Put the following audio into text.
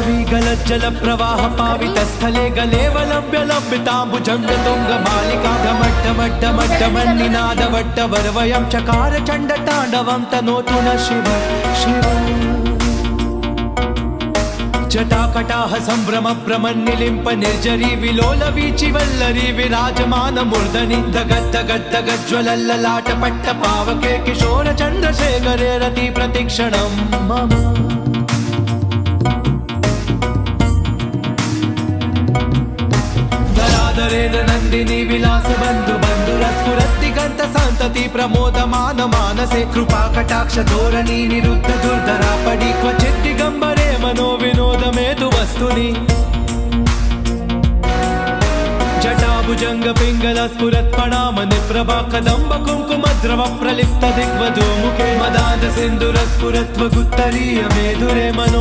जल प्रवाह पावित स्थले गलेवलंब्य लंबितांबुजंग तुंग मालिका घमट्टमट्टमट्टमन्निनाद वट्टवर्वयं चकार चंड तांडवं तनोतु न शिव शिव जटाकटाह संभ्रम भ्रमन्निलिंप निर्जरी विलोल वीचि वल्लरी विराजमान मूर्धनि दगद्दगद्दगज्ज्वलल्ललाट पट्ट पावके किशोर चंद्रशेखरे रति प्रतिक्षणं मम नंदिनी विलास बंधु बंधुरस्फुरत्तिगंत संतति प्रमोदमान मानसे कृपा कटाक्ष धोरणी निरुद्ध दुर्धरा पडी क्वचित् दिगंबरे मनो विनोद मेतु वस्तुनि जटाभुजंग पिंगल स्फुरत् प्रणाम निप्रभा कदंब कुंकुम द्रव प्रलिप्त दिग्वधू मुखे मदाद सिंधुर स्फुरत्व गुत्तरीय मेधुरे मनो